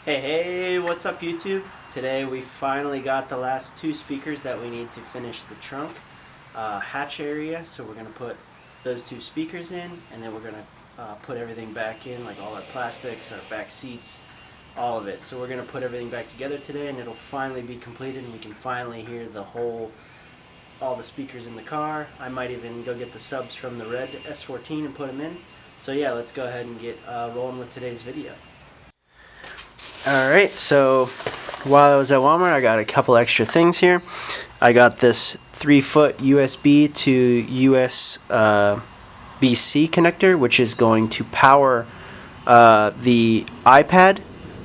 Hey, what's up YouTube? Today we finally got the last two speakers that we need to finish the trunk hatch area. So we're going to put those two speakers in, and then we're going to put everything back in, like all our plastics, our back seats, all of it. So we're going to put everything back together today, and it'll finally be completed, and we can finally hear all the speakers in the car. I might even go get the subs from the red S13 and put them in. So yeah, let's go ahead and get rolling with today's video. Alright, so while I was at Walmart, I got a couple extra things here. I got this 3-foot USB to USB-C connector, which is going to power the iPad.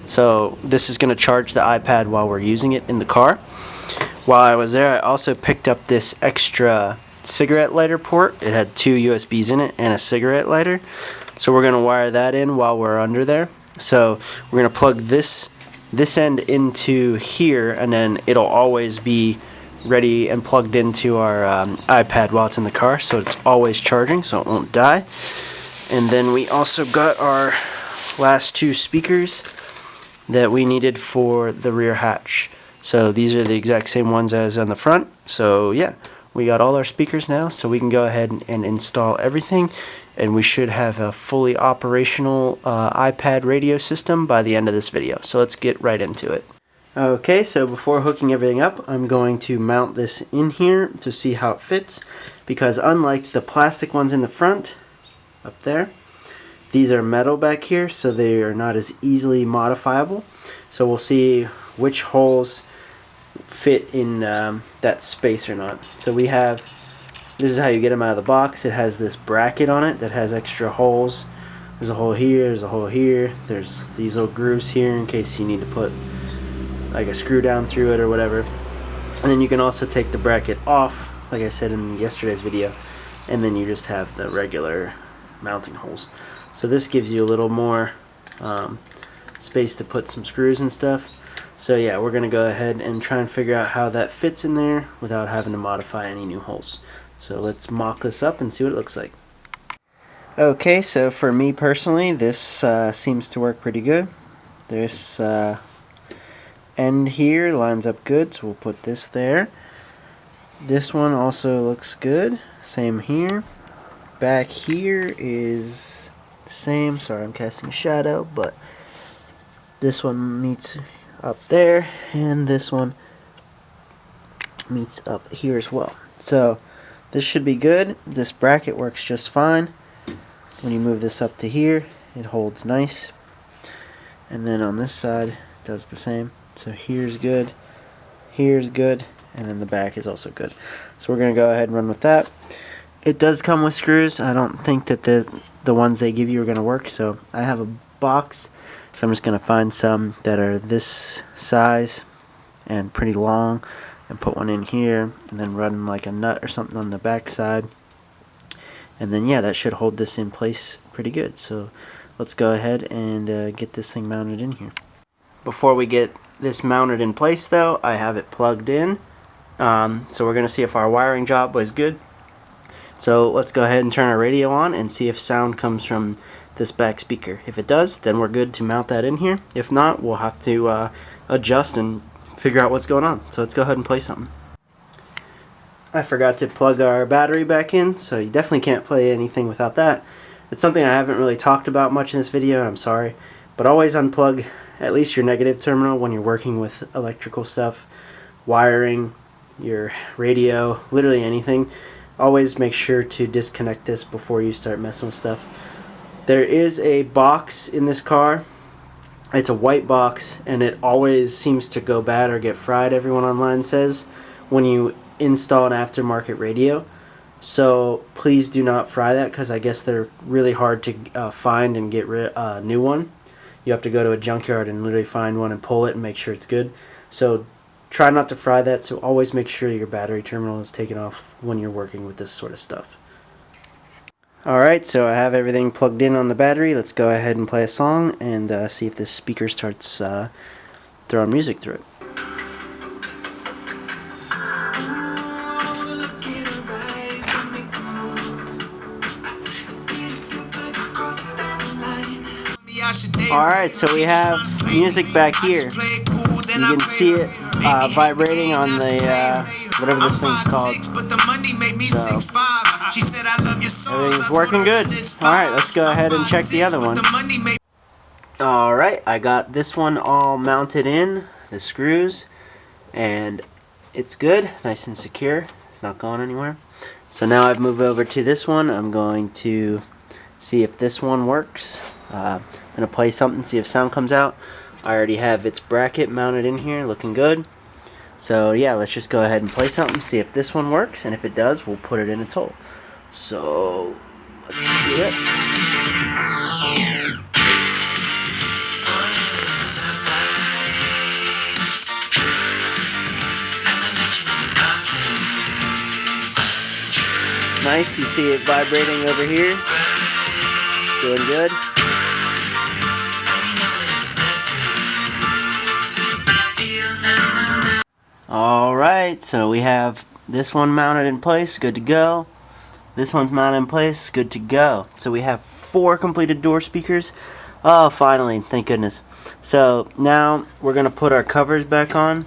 So this is going to charge the iPad while we're using it in the car. While I was there, I also picked up this extra cigarette lighter port. It had 2 USBs in it and a cigarette lighter. So we're going to wire that in while we're under there. So we're going to plug this end into here, and then it'll always be ready and plugged into our iPad while it's in the car, so it's always charging so it won't die. And then we also got our last 2 speakers that we needed for the rear hatch. So these are the exact same ones as on the front. So yeah, we got all our speakers now, so we can go ahead and install everything, and we should have a fully operational iPad radio system by the end of this video. So let's get right into it. Okay, so before hooking everything up, I'm going to mount this in here to see how it fits, because unlike the plastic ones in the front, up there, these are metal back here, so they are not as easily modifiable. So we'll see which holes fit in that space or not. So we have, this is how you get them out of the box. It has this bracket on it that has extra holes. There's a hole here, there's a hole here, there's these little grooves here in case you need to put like a screw down through it or whatever. And then you can also take the bracket off, like I said in yesterday's video, and then you just have the regular mounting holes. So this gives you a little more space to put some screws and stuff. So yeah, we're going to go ahead and try and figure out how that fits in there without having to modify any new holes. So let's mock this up and see what it looks like. Okay, so for me personally, this seems to work pretty good. This end here lines up good, so we'll put this there. This one also looks good. Same here. Back here is same. Sorry, I'm casting a shadow, but this one meets up there, and this one meets up here as well. So this should be good. This bracket works just fine. When you move this up to here, it holds nice. And then on this side, it does the same. So here's good, and then the back is also good. So we're going to go ahead and run with that. It does come with screws. I don't think that the ones they give you are going to work, so I have a box. So I'm just going to find some that are this size and pretty long and put one in here, and then run like a nut or something on the back side. And then yeah, that should hold this in place pretty good. So let's go ahead and get this thing mounted in here. Before we get this mounted in place though, I have it plugged in. So we're going to see if our wiring job was good. So let's go ahead and turn our radio on and see if sound comes from this back speaker. If it does, then we're good to mount that in here. If not, we'll have to adjust and figure out what's going on. So let's go ahead and play something. I forgot to plug our battery back in, so you definitely can't play anything without that. It's something I haven't really talked about much in this video, I'm sorry. But always unplug at least your negative terminal when you're working with electrical stuff, wiring, your radio, literally anything. Always make sure to disconnect this before you start messing with stuff. There is a box in this car. It's a white box, and it always seems to go bad or get fried, everyone online says, when you install an aftermarket radio. So please do not fry that, because I guess they're really hard to find and get a new one. You have to go to a junkyard and literally find one and pull it and make sure it's good. So try not to fry that, so always make sure your battery terminal is taken off when you're working with this sort of stuff. Alright, so I have everything plugged in on the battery. Let's go ahead and play a song and see if this speaker starts throwing music through it. Alright, so we have music back here. You can see it vibrating on the, whatever this thing's called. So, everything's working good. Alright, let's go ahead and check the other one. Alright, I got this one all mounted in, the screws, and it's good, nice and secure. It's not going anywhere. So now I've moved over to this one. I'm going to see if this one works. I'm going to play something, see if sound comes out. I already have its bracket mounted in here, looking good. So yeah, let's just go ahead and play something, see if this one works, and if it does, we'll put it in its hole. So, let's do it. Nice, you see it vibrating over here. Doing good. Alright, so we have this one mounted in place, good to go. This one's mounted in place, good to go. So we have 4 completed door speakers. Oh, finally, thank goodness. So now we're going to put our covers back on.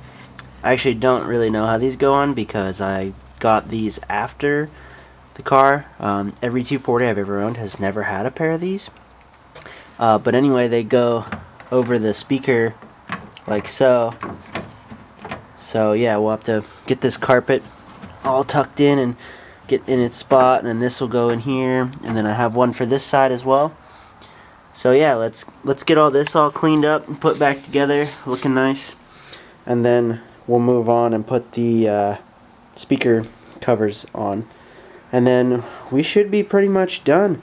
I actually don't really know how these go on because I got these after the car. Every 240 I've ever owned has never had a pair of these. But anyway, they go over the speaker like so. So yeah, we'll have to get this carpet all tucked in and get in its spot, and then this will go in here, and then I have one for this side as well. So yeah, let's get all this all cleaned up and put back together, looking nice, and then we'll move on and put the speaker covers on, and then we should be pretty much done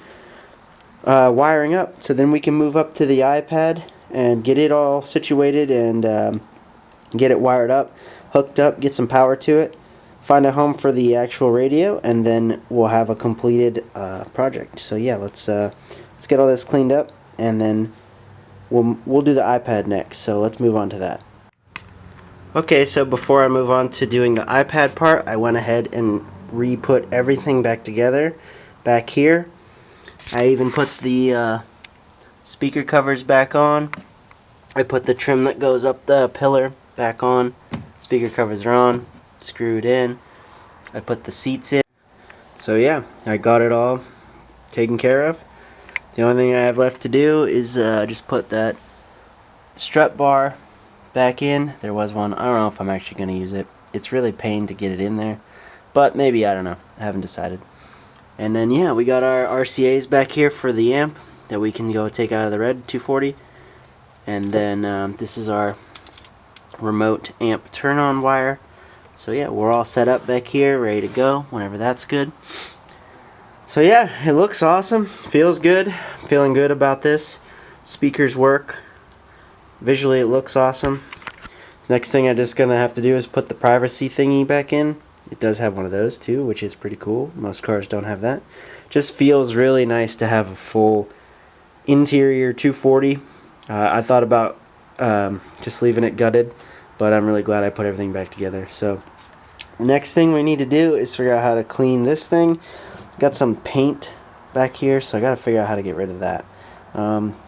wiring up. So then we can move up to the iPad and get it all situated and get it wired up, hooked up, get some power to it, find a home for the actual radio, and then we'll have a completed project. So yeah, let's get all this cleaned up, and then we'll do the iPad next. So let's move on to that. Okay, so before I move on to doing the iPad part, I went ahead and re-put everything back together back here. I even put the speaker covers back on. I put the trim that goes up the pillar back on. Speaker covers are on, screwed in. I put the seats in. So yeah, I got it all taken care of. The only thing I have left to do is just put that strut bar back in. There was one. I don't know if I'm actually going to use it. It's really a pain to get it in there, but maybe, I don't know. I haven't decided. And then yeah, we got our RCAs back here for the amp that we can go take out of the red 240. And then this is our remote amp turn on wire. So yeah, we're all set up back here, ready to go whenever that's good. So yeah, it looks awesome, feels good, feeling good about this. Speakers work, visually it looks awesome. Next thing I'm just gonna have to do is put the privacy thingy back in. It does have one of those too, which is pretty cool. Most cars don't have that. Just feels really nice to have a full interior 240. I thought about just leaving it gutted, but I'm really glad I put everything back together. So next thing we need to do is figure out how to clean this thing. Got some paint back here, so I gotta figure out how to get rid of that.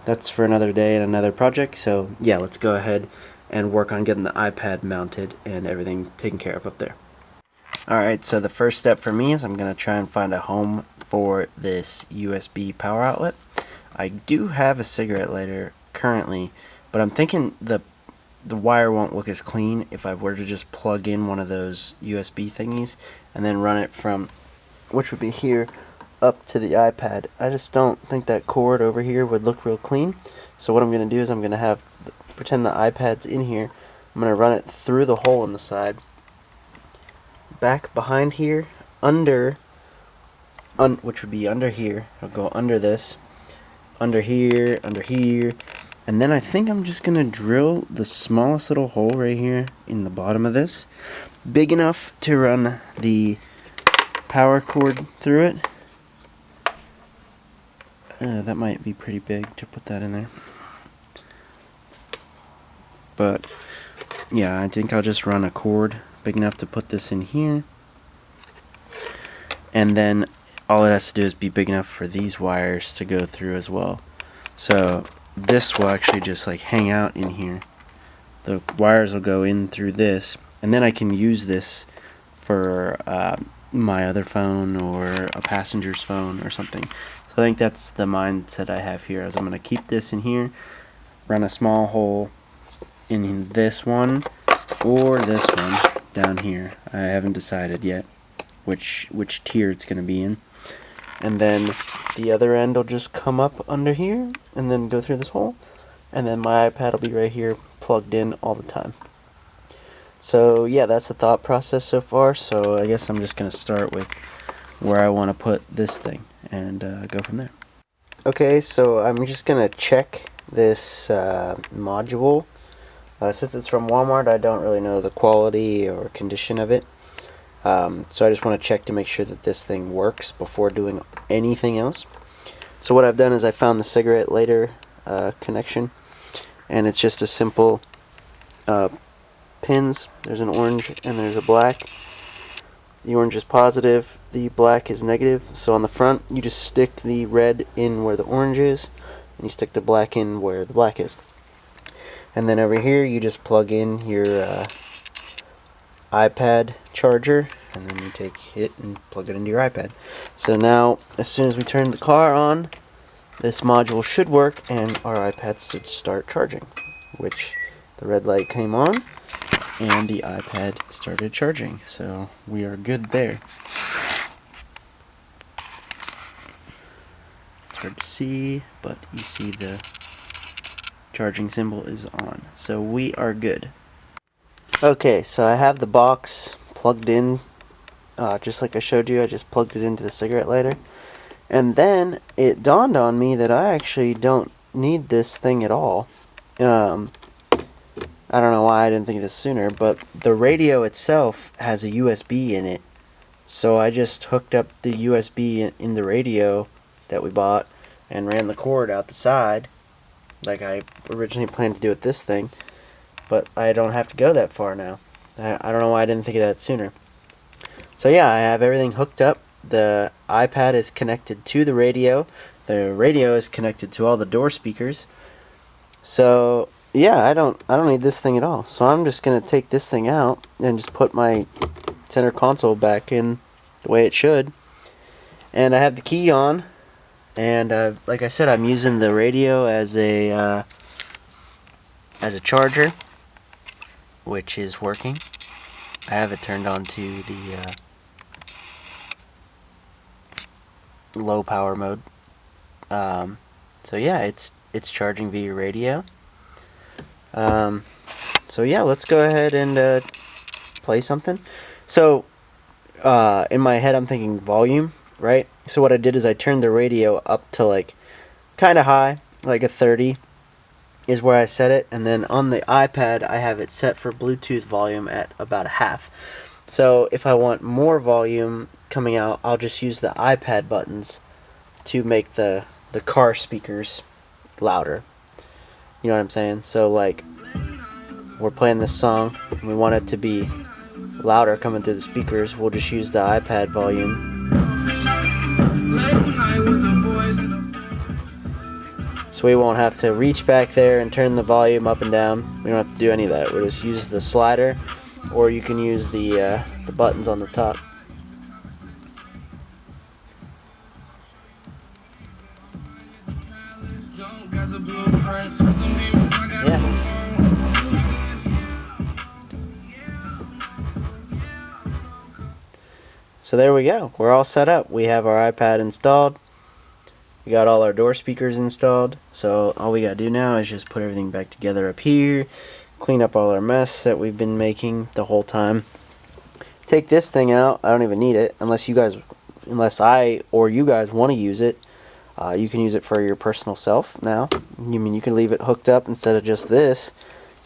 That's for another day and another project. So yeah, let's go ahead and work on getting the iPad mounted and everything taken care of up there. Alright, so the first step for me is I'm gonna try and find a home for this USB power outlet. I do have a cigarette lighter currently, but I'm thinking the wire won't look as clean if I were to just plug in one of those USB thingies and then run it from, which would be here, up to the iPad. I just don't think that cord over here would look real clean. So what I'm going to do is I'm going to pretend the iPad's in here. I'm going to run it through the hole in the side, back behind here, under, which would be under here. I'll go under this, under here, and then I think I'm just going to drill the smallest little hole right here in the bottom of this, big enough to run the power cord through it. That might be pretty big to put that in there. But yeah, I think I'll just run a cord big enough to put this in here. And then all it has to do is be big enough for these wires to go through as well. So this will actually just like hang out in here. The wires will go in through this, and then I can use this for my other phone or a passenger's phone or something. So I think that's the mindset I have here, is I'm going to keep this in here, run a small hole in this one or this one down here. I haven't decided yet which tier it's going to be in. And then the other end will just come up under here and then go through this hole. And then my iPad will be right here plugged in all the time. So yeah, that's the thought process so far. So I guess I'm just going to start with where I want to put this thing and go from there. Okay, so I'm just going to check this module. Since it's from Walmart, I don't really know the quality or condition of it. So I just want to check to make sure that this thing works before doing anything else. So what I've done is I found the cigarette lighter connection, and it's just a simple pins. There's an orange and there's a black. The orange is positive, the black is negative. So on the front, you just stick the red in where the orange is, and you stick the black in where the black is. And then over here, you just plug in your iPad charger, and then you take it and plug it into your iPad. So now, as soon as we turn the car on, this module should work, and our iPad should start charging, which the red light came on, and the iPad started charging. So we are good there. It's hard to see, but you see the charging symbol is on. So we are good. Okay, so I have the box plugged in, just like I showed you. I just plugged it into the cigarette lighter. And then it dawned on me that I actually don't need this thing at all. I don't know why I didn't think of this sooner, but the radio itself has a USB in it. So I just hooked up the USB in the radio that we bought and ran the cord out the side, like I originally planned to do with this thing. But I don't have to go that far now. I don't know why I didn't think of that sooner. So yeah, I have everything hooked up. The iPad is connected to the radio. The radio is connected to all the door speakers. So yeah, I don't need this thing at all. So I'm just gonna take this thing out and just put my center console back in the way it should. And I have the key on. And like I said, I'm using the radio as a charger, which is working. I have it turned on to the low power mode. So yeah, it's charging via radio. So yeah, let's go ahead and play something. So in my head I'm thinking volume, right? So what I did is I turned the radio up to like kind of high, like a 30 is where I set it, and then on the iPad I have it set for Bluetooth volume at about a half. So if I want more volume coming out, I'll just use the iPad buttons to make the car speakers louder. You know what I'm saying? So like, we're playing this song and we want it to be louder coming through the speakers, we'll just use the iPad volume. So we won't have to reach back there and turn the volume up and down. We don't have to do any of that. We'll just use the slider, or you can use the buttons on the top. Yeah. So there we go. We're all set up. We have our iPad installed. We got all our door speakers installed. So all we gotta do now is just put everything back together up here, clean up all our mess that we've been making the whole time. Take this thing out. I don't even need it unless I or you guys want to use it. You can use it for your personal self now. You can leave it hooked up instead of just this.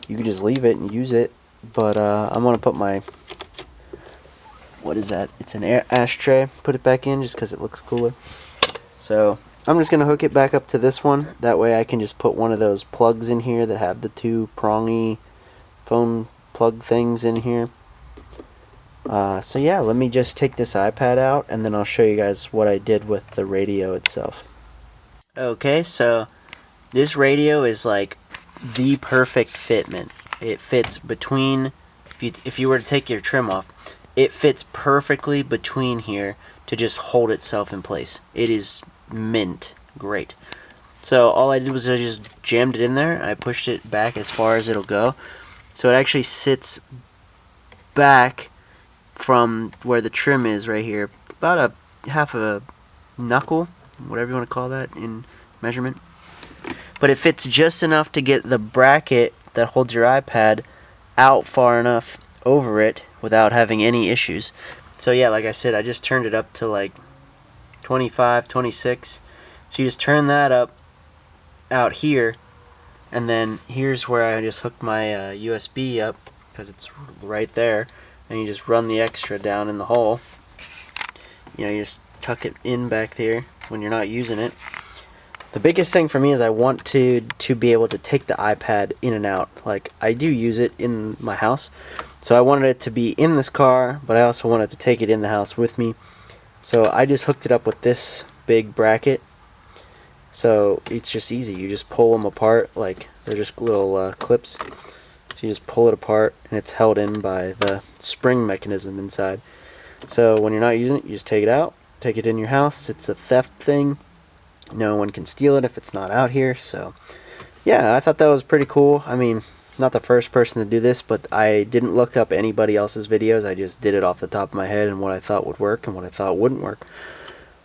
You can just leave it and use it. But I'm gonna put my, what is that? It's an ashtray. Put it back in just because it looks cooler. So I'm just gonna hook it back up to this one. That way I can just put one of those plugs in here that have the two prongy phone plug things in here. So yeah, let me just take this iPad out and then I'll show you guys what I did with the radio itself. Okay, so This radio is like the perfect fitment. It fits between, if you were to take your trim off, it fits perfectly between here to just hold itself in place. It is mint great. So all I did was I just jammed it in there. I pushed it back as far as it'll go. So it actually sits back from where the trim is right here, about a half a knuckle, whatever you want to call that in measurement. But it fits just enough to get the bracket that holds your iPad out far enough over it without having any issues. So yeah, like I said, I just turned it up to like 25, 26. So you just turn that up out here, and then here's where I just hooked my USB up, because it's right there, and you just run the extra down in the hole. You know, you just tuck it in back there when you're not using it. The biggest thing for me is I want to be able to take the iPad in and out. Like, I do use it in my house, so I wanted it to be in this car, but I also wanted to take it in the house with me. So I just hooked it up with this big bracket. So it's just easy. You just pull them apart, like they're just little clips. So you just pull it apart, and it's held in by the spring mechanism inside. So when you're not using it, you just take it out, take it in your house. It's a theft thing. No one can steal it if it's not out here. So yeah, I thought that was pretty cool. I mean, not the first person to do this, but I didn't look up anybody else's videos. I just did it off the top of my head and what I thought would work and what I thought wouldn't work.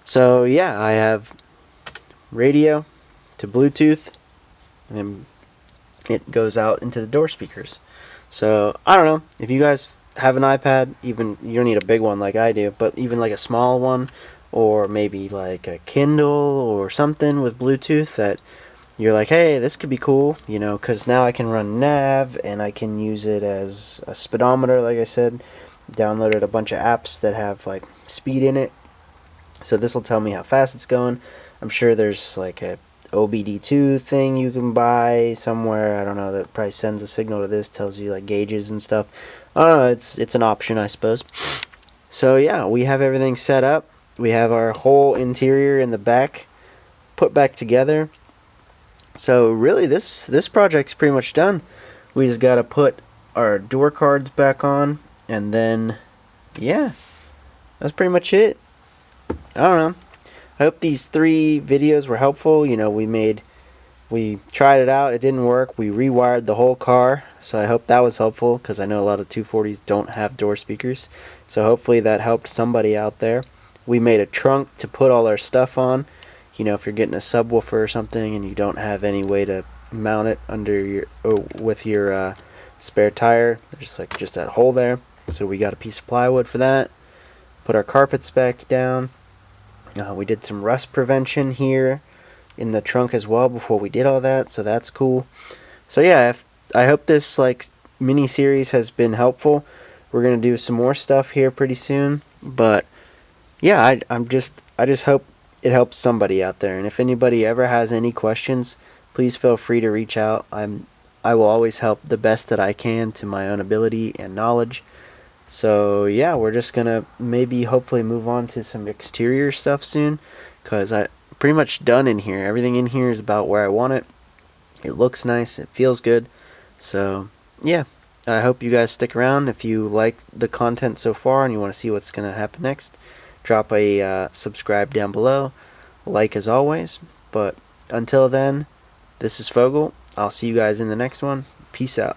So yeah, I have radio to Bluetooth, and then it goes out into the door speakers. So I don't know if you guys have an iPad, even you don't need a big one like I do, but even like a small one, or maybe like a Kindle or something with Bluetooth that you're like, hey, this could be cool, you know, because now I can run nav and I can use it as a speedometer. Like I said, downloaded a bunch of apps that have like speed in it, so this will tell me how fast it's going. I'm sure there's like a OBD2 thing you can buy somewhere, I don't know, that probably sends a signal to this, tells you like gauges and stuff. I don't know, it's an option, I suppose. So yeah, we have everything set up. We have our whole interior in the back put back together. So really this project's pretty much done. We just gotta put our door cards back on, and then yeah, that's pretty much it. I don't know. I hope these 3 videos were helpful. You know, we tried it out, it didn't work. We rewired the whole car, so I hope that was helpful, because I know a lot of 240s don't have door speakers. So hopefully that helped somebody out there. We made a trunk to put all our stuff on. You know, if you're getting a subwoofer or something and you don't have any way to mount it under your with your spare tire, there's like just that hole there. So we got a piece of plywood for that. Put our carpets back down. We did some rust prevention here in the trunk as well before we did all that, so that's cool. So yeah, I hope this like mini series has been helpful. We're gonna do some more stuff here pretty soon, but yeah, I just hope it helps somebody out there. And if anybody ever has any questions, please feel free to reach out. I will always help the best that I can to my own ability and knowledge. So yeah, we're just gonna maybe hopefully move on to some exterior stuff soon, because I pretty much done in here. Everything in here is about where I want it. It looks nice, it feels good. So yeah, I hope you guys stick around. If you like the content so far and you want to see what's gonna happen next, drop a subscribe down below, like as always. But until then, this is Fogel. I'll see you guys in the next one. Peace out.